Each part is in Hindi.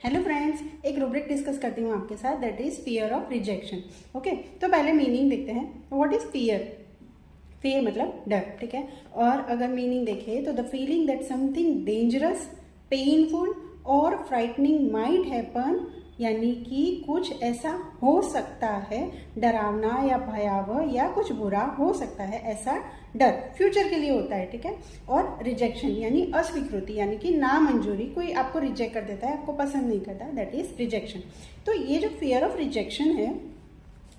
हेलो फ्रेंड्स, एक रूब्रिक डिस्कस करती हूँ आपके साथ, that is fear of rejection. Okay, तो पहले मीनिंग देखते हैं। What is fear? फियर मतलब डर, ठीक है। और अगर मीनिंग देखें तो the feeling that something dangerous, painful और फ्राइटनिंग माइट हैपन, यानी कि कुछ ऐसा हो सकता है, डरावना या भयावह या कुछ बुरा हो सकता है, ऐसा डर फ्यूचर के लिए होता है, ठीक है। और रिजेक्शन यानी अस्वीकृति, यानी कि नामंजूरी, कोई आपको रिजेक्ट कर देता है, आपको पसंद नहीं करता, दैट इज रिजेक्शन। तो ये जो फियर ऑफ रिजेक्शन है,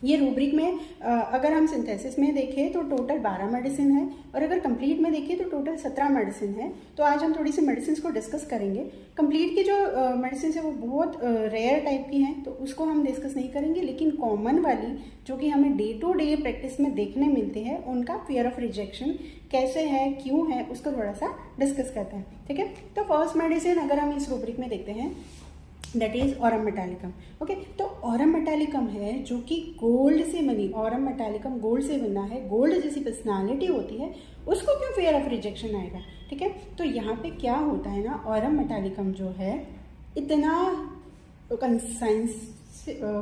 ये रूब्रिक में अगर हम सिंथेसिस में देखें तो टोटल 12 मेडिसिन है, और अगर कंप्लीट में देखें तो टोटल 17 मेडिसिन है। तो आज हम थोड़ी सी मेडिसिन को डिस्कस करेंगे। कंप्लीट की जो मेडिसिन है वो बहुत रेयर टाइप की हैं, तो उसको हम डिस्कस नहीं करेंगे, लेकिन कॉमन वाली जो कि हमें डे टू डे प्रैक्टिस में देखने मिलते हैं, उनका फियर ऑफ रिजेक्शन कैसे है, क्यों है, उसको थोड़ा सा डिस्कस करते हैं, ठीक है। तो फर्स्ट मेडिसिन अगर हम इस रूब्रिक में देखते हैं, that is Aurum metallicum. Okay, तो ऑरम मेटालिकम है जो कि गोल्ड से बनी, ऑरम मेटालिकम गोल्ड से बना है, गोल्ड जैसी पर्सनालिटी होती है, उसको क्यों फेयर ऑफ रिजेक्शन आएगा, ठीक है। तो यहाँ पे क्या होता है ना, ऑरम मेटालिकम जो है इतना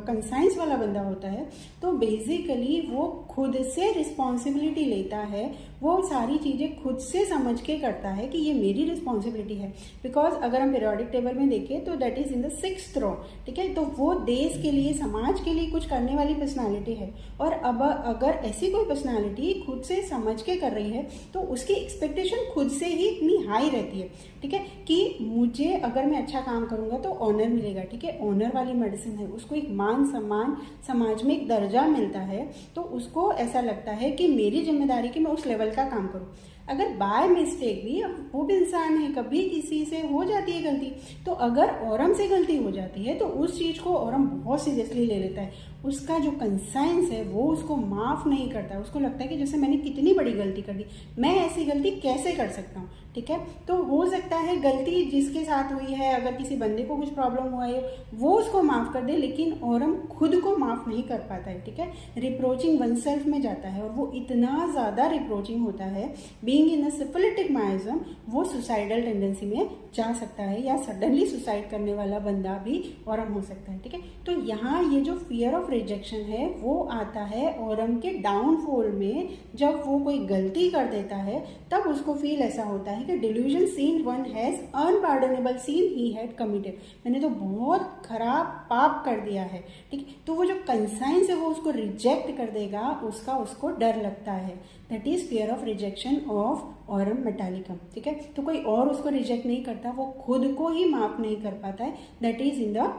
कंसाइंस वाला बंदा होता है, तो बेसिकली वो खुद से रिस्पॉन्सिबिलिटी लेता है, वो सारी चीज़ें खुद से समझ के करता है कि ये मेरी रिस्पॉन्सिबिलिटी है। बिकॉज अगर हम पीरियोडिक टेबल में देखें तो that is in the 6th रो, ठीक है। तो वो देश के लिए, समाज के लिए कुछ करने वाली पर्सनालिटी है, और अब अगर ऐसी कोई पर्सनालिटी खुद से समझ के कर रही है तो उसकी एक्सपेक्टेशन खुद से ही इतनी हाई रहती है, ठीक है, कि मुझे अगर मैं अच्छा काम करूंगा तो ऑनर मिलेगा, ठीक है। ऑनर वाली मेडिसिन है, उसको एक मान सम्मान, समाज में एक दर्जा मिलता है, तो उसको ऐसा लगता है कि मेरी जिम्मेदारी कि मैं उस लेवल का काम करूं। अगर बाय मिस्टेक भी, अब वो भी इंसान है, कभी किसी से हो जाती है गलती, तो अगर ऑरम से गलती हो जाती है तो उस चीज़ को ऑरम बहुत सीरियसली ले लेता है। उसका जो कंसाइंस है वो उसको माफ़ नहीं करता है, उसको लगता है कि जैसे मैंने कितनी बड़ी गलती कर दी, मैं ऐसी गलती कैसे कर सकता हूँ, ठीक है। तो हो सकता है गलती जिसके साथ हुई है, अगर किसी बंदे को कुछ प्रॉब्लम हुआ है, वो उसको माफ़ कर दे, लेकिन ऑरम खुद को माफ़ नहीं कर पाता है, ठीक है। रिप्रोचिंग वन सेल्फ में जाता है, और वो इतना ज़्यादा रिप्रोचिंग होता है, being in a syphilitic miasm, वो सुसाइडल टेंडेंसी में जा सकता है, या सडनली सुसाइड करने वाला बंदा भी ऑरम हो सकता है, ठीक है। तो यहाँ ये जो फियर ऑफ रिजेक्शन है वो आता है ऑरम के डाउनफॉल में। जब वो कोई गलती कर देता है तब उसको फील ऐसा होता है कि delusion sin one has unpardonable sin he had committed, मैंने तो बहुत खराब पाप कर दिया है, ठीक है। तो वो जो कंसाइंस है वो उसको रिजेक्ट कर देगा, उसको डर लगता है, that is fear of rejection of Aurum metallicum, ठीक है। तो कोई और उसको रिजेक्ट नहीं करता, वो खुद को ही माफ नहीं कर पाता है, that is in the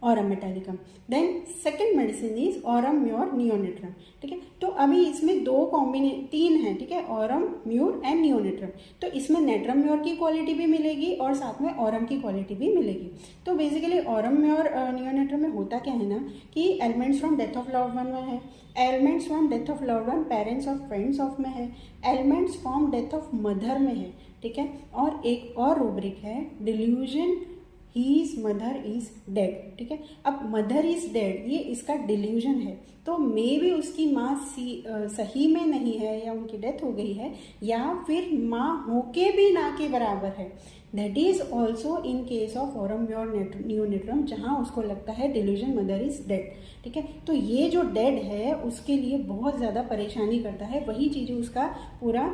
aurum metallicum. Then second medicine is aurum mur natronatum, ठीक है। तो अभी इसमें तीन है, ठीक है, ऑरम म्योर एंड नियोनेट्रम। तो इसमें नेट्रम म्योर की क्वालिटी भी मिलेगी और साथ में ऑरम की क्वालिटी भी मिलेगी। तो बेसिकली ऑरम म्योर नियोनेट्रम में होता क्या है ना, कि ailments from death of loved one में है, ailments from death of loved one parents of friends of में है, ailments from death of mother में है, ठीक है। और एक और रूब्रिक है delusion his mother is dead, ठीक है। अब मदर इज डेड, ये इसका डिल्यूजन है, तो मे भी उसकी माँ सही में नहीं है, या उनकी डेथ हो गई है, या फिर माँ होके भी ना के बराबर है, that is also in case of aurum mur natronatum, जहाँ उसको लगता है डिल्यूजन मदर इज डेड, ठीक है। तो ये जो डेड है उसके लिए बहुत ज़्यादा परेशानी करता है, वही चीज़ें उसका पूरा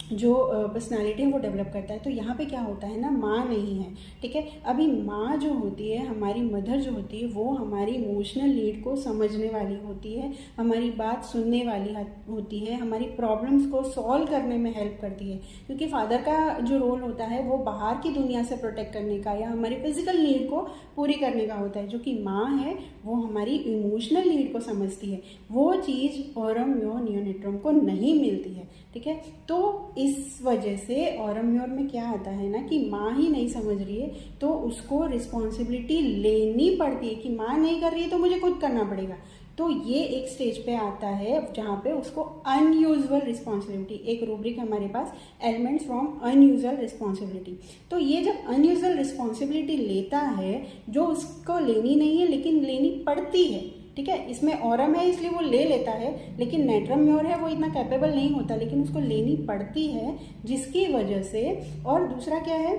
जो पर्सनालिटी है वो डेवलप करता है। तो यहाँ पे क्या होता है ना, माँ नहीं है, ठीक है। अभी माँ जो होती है, हमारी मदर जो होती है, वो हमारी इमोशनल नीड को समझने वाली होती है, हमारी बात सुनने वाली होती है, हमारी प्रॉब्लम्स को सॉल्व करने में हेल्प करती है, क्योंकि फादर का जो रोल होता है वो बाहर की दुनिया से प्रोटेक्ट करने का या हमारी फिजिकल नीड को पूरी करने का होता है, जो कि माँ है वो हमारी इमोशनल नीड को समझती है। वो चीज़ ऑरम म्योर नियोनेट्रम को नहीं मिलती है, ठीक है। तो इस वजह से ऑरम म्योर में क्या आता है ना, कि माँ ही नहीं समझ रही है, तो उसको रिस्पॉन्सिबिलिटी लेनी पड़ती है कि माँ नहीं कर रही है तो मुझे खुद करना पड़ेगा। तो ये एक स्टेज पे आता है जहाँ पे उसको अनयूजुअल रिस्पॉन्सिबिलिटी, एक रूब्रिक हमारे पास एलिमेंट्स फ्रॉम अनयूजुअल रिस्पॉन्सिबिलिटी। तो ये जब अनयूजुअल रिस्पॉन्सिबिलिटी लेता है, जो उसको लेनी नहीं है लेकिन लेनी पड़ती है, ठीक है। इसमें ऑरम है इसलिए वो ले लेता है, लेकिन नेट्रम म्योर है वो इतना कैपेबल नहीं होता, लेकिन उसको लेनी पड़ती है, जिसकी वजह से। और दूसरा क्या है,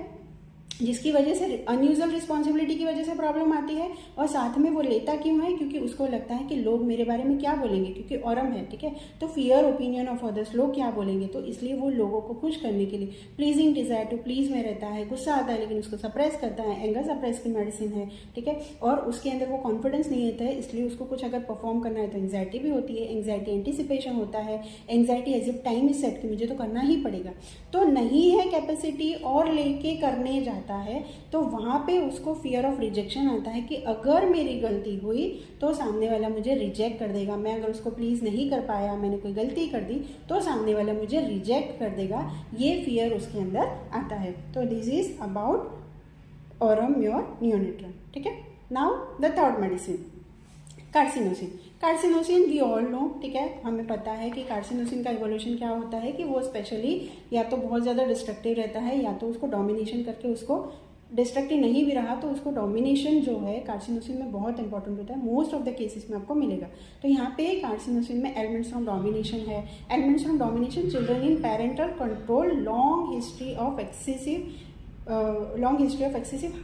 जिसकी वजह से अनयूजुअल रिस्पॉन्सिबिलिटी की वजह से प्रॉब्लम आती है। और साथ में वो लेता क्यों है, क्योंकि उसको लगता है कि लोग मेरे बारे में क्या बोलेंगे, क्योंकि औरम है, ठीक है, तो फियर ओपिनियन ऑफ अदर्स, लोग क्या बोलेंगे, तो इसलिए वो लोगों को खुश करने के लिए प्लीजिंग डिजायर टू प्लीज में रहता है। गुस्सा आता है लेकिन उसको सप्रेस करता है, एंगर सप्रेस की मेडिसिन है, ठीक है, और उसके अंदर वो कॉन्फिडेंस नहीं आता है, इसलिए उसको कुछ अगर परफॉर्म करना है तो एंग्जाइटी भी होती है, एंग्जाइटी एंटिसिपेशन होता है, anxiety as if time is set कि मुझे तो करना ही पड़ेगा, तो नहीं है कैपेसिटी और लेके करने जाता है, तो वहाँ पे उसको फियर ऑफ रिजेक्शन आता है कि अगर मेरी गलती हुई तो सामने वाला मुझे रिजेक्ट कर देगा। मैं अगर उसको प्लीज़ नहीं कर पाया, मैंने कोई गलती कर दी, तो सामने वाला मुझे रिजेक्ट कर देगा, ये फियर उसके अंदर आता है। तो this is about aurum mur natronatum, ठीक है। Now the third medicine, carcinosin. Carcinosin we all know, ठीक है, हमें पता है कि कार्सिनोसिन का इवोल्यूशन क्या होता है कि वो स्पेशली या तो बहुत ज़्यादा डिस्ट्रक्टिव रहता है या तो उसको डोमिनेशन करके, उसको डिस्ट्रक्टिव नहीं भी रहा तो उसको डोमिनेशन जो है कार्सिनोसिन में बहुत इंपॉर्टेंट होता है, मोस्ट ऑफ द केसेस में आपको मिलेगा। तो यहाँ पे कार्सिनोसिन में एलिमेंट्स फ्रॉम डोमिनेशन है। Ailments from domination, children in parental control, long history of excessive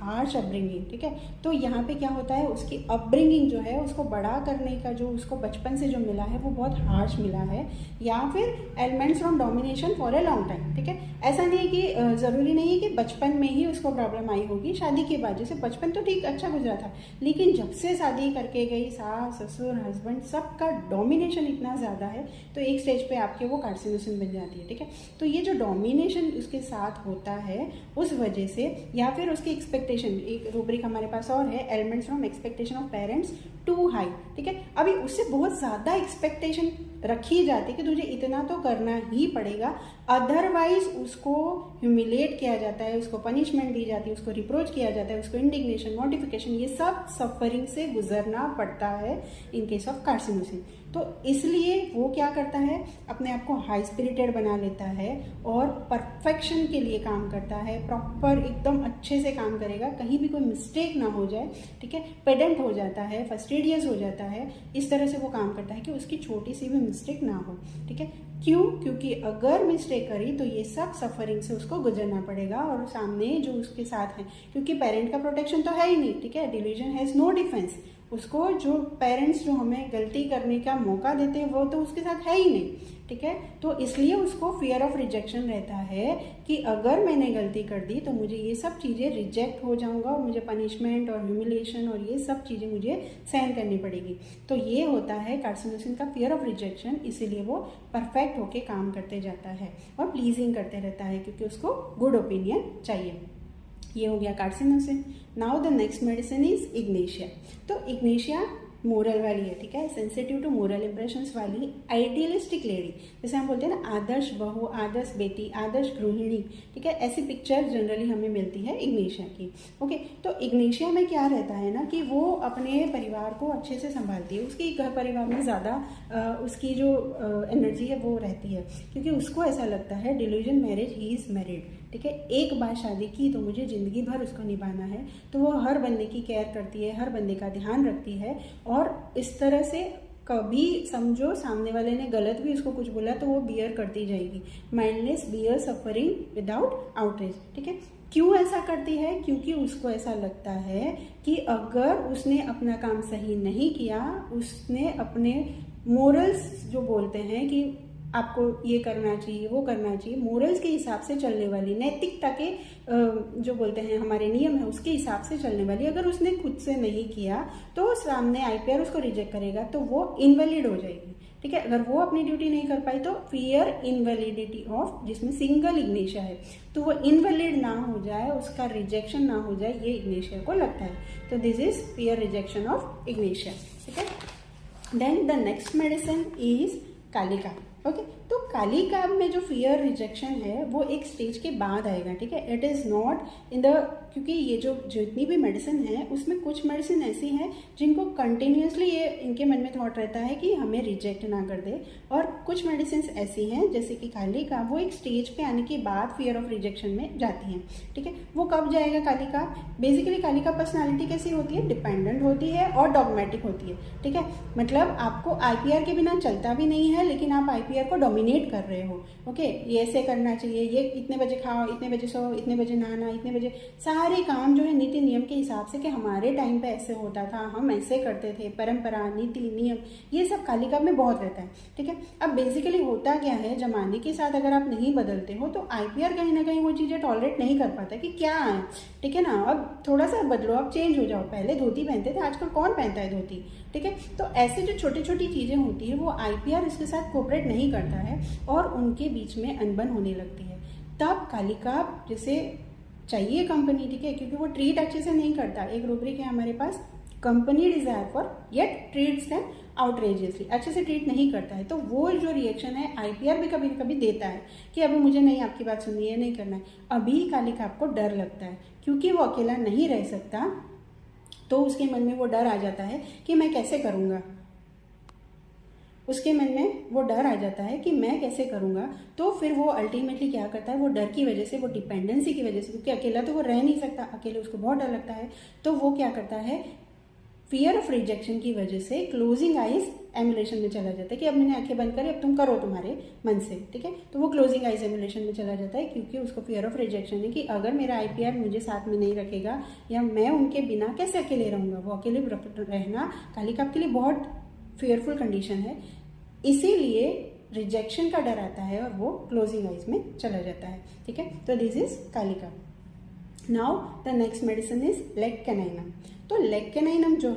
harsh upbringing, ठीक है। तो यहाँ पे क्या होता है, उसकी अपब्रिंगिंग जो है, उसको बड़ा करने का जो उसको बचपन से जो मिला है वो बहुत हार्श मिला है, या फिर elements from domination for a long time, ठीक है। ऐसा नहीं है कि ज़रूरी नहीं है कि बचपन में ही उसको प्रॉब्लम आई होगी, शादी के बाद, जैसे बचपन तो ठीक अच्छा गुजरा था, लेकिन जब से शादी करके गई, सास ससुर हस्बैंड सबका डोमिनेशन इतना ज़्यादा है तो एक स्टेज पे आपके वो कार्सिनोसिन बन जाती है, ठीक है। तो ये जो डोमिनेशन उसके साथ होता है उस वजह से, या फिर उसकी एक्सपेक्टेशन, एक रूब्रिक हमारे पास और है, ailments from expectation of parents too high, ठीक है। अभी उससे बहुत ज़्यादा एक्सपेक्टेशन रखी जाती है कि तुझे इतना तो करना ही पड़ेगा, अदरवाइज उसको ह्यूमिलेट किया जाता है, उसको पनिशमेंट दी जाती है, उसको रिप्रोच किया जाता है, उसको इंडिग्नेशन, मॉडिफिकेशन, ये सब सफरिंग से गुजरना पड़ता है इन केस ऑफ कार्सिनोसिन। तो इसलिए वो क्या करता है, अपने आप को हाई स्पिरिटेड बना लेता है और परफेक्शन के लिए काम करता है, प्रॉपर एकदम अच्छे से काम करेगा, कहीं भी कोई मिस्टेक ना हो जाए, ठीक है, पेडेंट हो जाता है, फस्टिडियस हो जाता है, इस तरह से वो काम करता है कि उसकी छोटी सी भी मिस्टेक ना हो, ठीक है। क्यों? क्योंकि अगर मिस्टेक करी तो ये सब सफरिंग से उसको गुजरना पड़ेगा, और सामने जो उसके साथ है, क्योंकि पेरेंट का प्रोटेक्शन तो है ही नहीं, ठीक है, डिलीजन हैज़ नो डिफेंस, उसको जो पेरेंट्स जो हमें गलती करने का मौका देते हैं वो तो उसके साथ है ही नहीं, ठीक है। तो इसलिए उसको फियर ऑफ रिजेक्शन रहता है कि अगर मैंने गलती कर दी तो मुझे ये सब चीज़ें रिजेक्ट हो जाऊंगा और मुझे पनिशमेंट और ह्यूमिलेशन और ये सब चीज़ें मुझे सहन करनी पड़ेगी। तो ये होता है कार्सिनोसिन का फियर ऑफ रिजेक्शन, इसीलिए वो परफेक्ट होके काम करते जाता है और प्लीजिंग करते रहता है, क्योंकि उसको गुड ओपिनियन चाहिए। ये हो गया carcinosin. Now the next medicine is Ignatia. तो इग्नेशिया मोरल वाली है, ठीक है, सेंसिटिव टू मोरल इंप्रेशंस वाली आइडियलिस्टिक लेडी, जैसे हम बोलते हैं ना आदर्श बहू, आदर्श बेटी, आदर्श गृहिणी, ठीक है, ऐसी पिक्चर जनरली हमें मिलती है इग्नेशिया की। ओके, तो इग्नेशिया में क्या रहता है ना कि वो अपने परिवार को अच्छे से संभालती है, उसकी घर परिवार में ज़्यादा उसकी जो एनर्जी है वो रहती है, क्योंकि उसको ऐसा लगता है delusion marriage, he is married, ठीक है, एक बार शादी की तो मुझे ज़िंदगी भर उसको निभाना है, तो वो हर बंदे की केयर करती है, हर बंदे का ध्यान रखती है, और इस तरह से कभी समझो सामने वाले ने गलत भी उसको कुछ बोला तो वो बियर करती जाएगी, mindless bear suffering without outrage, ठीक है। क्यों ऐसा करती है? क्योंकि उसको ऐसा लगता है कि अगर उसने अपना काम सही नहीं किया, उसने अपने मोरल्स जो बोलते हैं कि आपको ये करना चाहिए, वो करना चाहिए, मोरल्स के हिसाब से चलने वाली, नैतिकता के जो बोलते हैं हमारे नियम है उसके हिसाब से चलने वाली, अगर उसने खुद से नहीं किया तो सामने आईपीआर उसको रिजेक्ट करेगा, तो वो इनवैलिड हो जाएगी, ठीक है। अगर वो अपनी ड्यूटी नहीं कर पाई तो फियर इनवैलिडिटी ऑफ, जिसमें सिंगल इग्नेशिया है, तो वो इनवैलिड ना हो जाए, उसका रिजेक्शन ना हो जाए, ये इग्नेशिया को लगता है। तो this is fear rejection of Ignatia, ठीक है। Then the next medicine is कालिका। ओके, तो कालिका में जो फियर रिजेक्शन है वो एक स्टेज के बाद आएगा, ठीक है, it is not in the, क्योंकि ये जो जितनी भी मेडिसिन है उसमें कुछ मेडिसिन ऐसी हैं जिनको कंटिन्यूसली ये इनके मन में थॉट रहता है कि हमें रिजेक्ट ना कर दे, और कुछ मेडिसिन ऐसी हैं जैसे कि कालिका, वो एक स्टेज पे आने के बाद फियर ऑफ रिजेक्शन में जाती हैं, ठीक है। वो कब जाएगा कालिका? बेसिकली कालिका पर्सनालिटी कैसी होती है? डिपेंडेंट होती है और डॉगमेटिक होती है, ठीक है, मतलब आपको आईपीआर के बिना चलता भी नहीं है, लेकिन आप आईपीआर को डोमिनेट टॉलरेट कर रहे हो, ओके, ये ऐसे करना चाहिए, ये इतने बजे खाओ, इतने बजे सो, इतने बजे नहाना, इतने बजे, सारे काम जो है नीति नियम के हिसाब से कि हमारे टाइम पे ऐसे होता था, हम ऐसे करते थे, परंपरा, नीति नियम, ये सब कालिका में बहुत रहता है, ठीक है। अब बेसिकली होता क्या है, जमाने के साथ अगर आप नहीं बदलते हो तो आईपीआर कहीं ना कहीं वो चीज़ें टॉलरेट नहीं कर पाता कि क्या है, ठीक है ना। अब थोड़ा सा बदलो, अब चेंज हो जाओ, पहले धोती पहनते थे, आजकल कौन पहनता है धोती, ठीक है। तो ऐसे जो छोटी छोटी चीज़ें होती है वो आईपीआर इसके साथ कोऑपरेट नहीं करता है और उनके बीच में अनबन होने लगती है। तब कालिका जैसे चाहिए कंपनी, ठीक है, क्योंकि वो ट्रीट अच्छे से नहीं करता। एक रूब्रिक है हमारे पास, company desire for yet treats them outrageously, अच्छे से ट्रीट नहीं करता है, तो वो जो रिएक्शन है आईपीआर भी कभी कभी देता है कि अभी मुझे नहीं आपकी बात सुननी है, नहीं करना है। अभी कालिका आपको डर लगता है क्योंकि वो अकेला नहीं रह सकता, तो उसके मन में वो डर आ जाता है कि मैं कैसे करूँगा, उसके मन में वो डर आ जाता है कि मैं कैसे करूँगा। तो फिर वो अल्टीमेटली क्या करता है, वो डर की वजह से, वो डिपेंडेंसी की वजह से, क्योंकि अकेला तो वो रह नहीं सकता, अकेले उसको बहुत डर लगता है, तो वो क्या करता है, फियर ऑफ रिजेक्शन की वजह से क्लोजिंग आइज एमुलेशन में चला जाता है कि अब मैंने आंखें बंद करी, अब तुम करो तुम्हारे मन से, ठीक है। तो वो क्लोजिंग आइज एमुलेशन में चला जाता है क्योंकि उसको फियर ऑफ रिजेक्शन है कि अगर मेरा आईपीआर मुझे साथ में नहीं रखेगा या मैं उनके बिना कैसे अकेले रहूँगा। वो अकेले रहना कालिका के लिए बहुत फेयरफुल कंडीशन है, इसीलिए रिजेक्शन का डर आता है और वो क्लोजिंग आइज में चला जाता है, ठीक है। तो this is Kalika. Now the next medicine is leg caninum. तो लेग कैनाइनम जो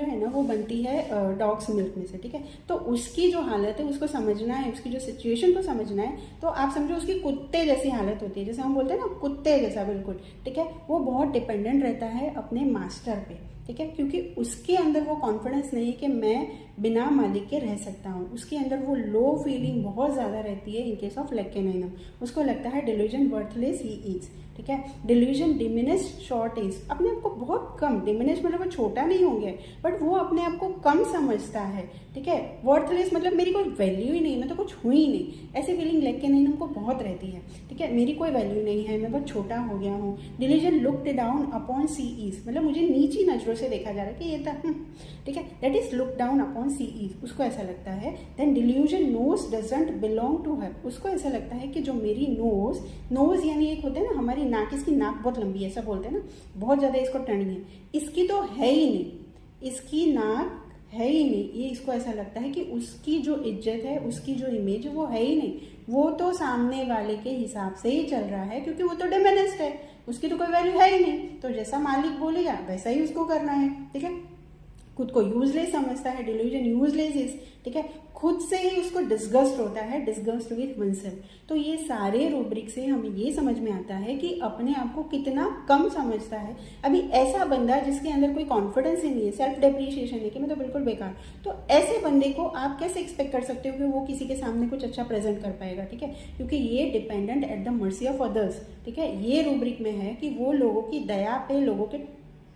है ना वो बनती है डॉग्स मिल्क में से, ठीक है। तो उसकी जो हालत है उसको समझना है, उसकी जो सिचुएशन को समझना है, तो आप समझो उसकी कुत्ते जैसी हालत होती है, जैसे हम बोलते हैं ना कुत्ते जैसा, बिल्कुल, ठीक है। वो बहुत डिपेंडेंट रहता है अपने मास्टर पे, ठीक है, क्योंकि उसके अंदर वो कॉन्फिडेंस नहीं है कि मैं बिना मालिक के रह सकता हूँ। उसके अंदर वो लो फीलिंग बहुत ज़्यादा रहती है इन केस ऑफ लेग कैनाइनम। उसको लगता है डिल्यूजन वर्थलेस ही इज, ठीक है। डिल्यूजन डिमिनिश शॉर्ट इज, अपने आप को बहुत कम, डिमिनिश मतलब वो छोटा नहीं होंगे, बट वो अपने आप को कम समझता है, ठीक है। वर्थलेस मतलब मेरी कोई वैल्यू ही नहीं, मैं तो कुछ हुई ही नहीं, ऐसी फीलिंग लेग कैनाइनम को बहुत रहती है, ठीक है। मेरी कोई वैल्यू नहीं है, मैं बहुत छोटा हो गया हूँ। Delusion looked down upon she is, मतलब मुझे नीची नजरों से देखा जा रहा है कि ये था, ठीक है, that is look down upon she is, उसको ऐसा लगता है। Then delusion nose doesn't belong to her, उसको ऐसा लगता है कि जो मेरी नोज यानी एक होता है ना हमारी नाक, इसकी नाक बहुत लंबी है, ऐसा बोलते हैं ना, बहुत ज्यादा इसको टर्निंग है, इसकी तो है ही नहीं, इसकी नाक है ही नहीं, ये इसको ऐसा लगता है कि उसकी जो इज्जत है, उसकी जो इमेज है वो है ही नहीं, वो तो सामने वाले के हिसाब से ही चल रहा है क्योंकि वो तो डिमिनिश्ड है, उसकी तो कोई वैल्यू है ही नहीं, तो जैसा मालिक बोलेगा वैसा ही उसको करना है, ठीक है। खुद को यूजलेस समझता है, डिल्यूजन यूजलेस इज, ठीक है, खुद से ही उसको डिस्गस्ट होता है, डिस्गस्ट विथ वनसेल्फ। तो ये सारे रूब्रिक से हमें ये समझ में आता है कि अपने आप को कितना कम समझता है। अभी ऐसा बंदा जिसके अंदर कोई कॉन्फिडेंस ही नहीं है, सेल्फ डेप्रिशिएशन है कि मैं तो बिल्कुल बेकार, तो ऐसे बंदे को आप कैसे एक्सपेक्ट कर सकते हो कि वो किसी के सामने कुछ अच्छा प्रेजेंट कर पाएगा, ठीक है, क्योंकि ये dependent at the mercy of others, ठीक है। ये रूब्रिक में है कि वो लोगों की दया पे, लोगों के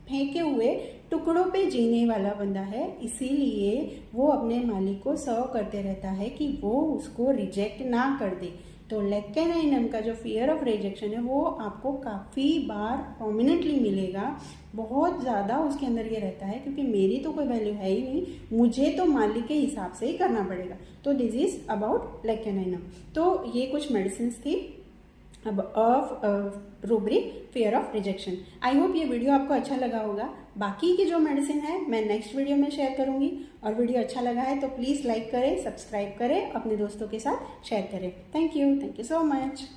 फेंके हुए टुकड़ों पे जीने वाला बंदा है, इसीलिए वो अपने मालिक को सर्व करते रहता है कि वो उसको रिजेक्ट ना कर दे। तो लेग कैनाइनम का जो फियर ऑफ रिजेक्शन है वो आपको काफ़ी बार प्रोमिनेंटली मिलेगा, बहुत ज़्यादा उसके अंदर ये रहता है क्योंकि मेरी तो कोई वैल्यू है ही नहीं, मुझे तो मालिक के हिसाब से ही करना पड़ेगा। तो this is about leg caninum. तो ये कुछ मेडिसिन थी अब of rubric fear of rejection. I hope ये वीडियो आपको अच्छा लगा होगा। बाकी की जो मेडिसिन है मैं नेक्स्ट वीडियो में शेयर करूंगी, और वीडियो अच्छा लगा है तो प्लीज़ लाइक करें, सब्सक्राइब करें, अपने दोस्तों के साथ शेयर करें। Thank you so much.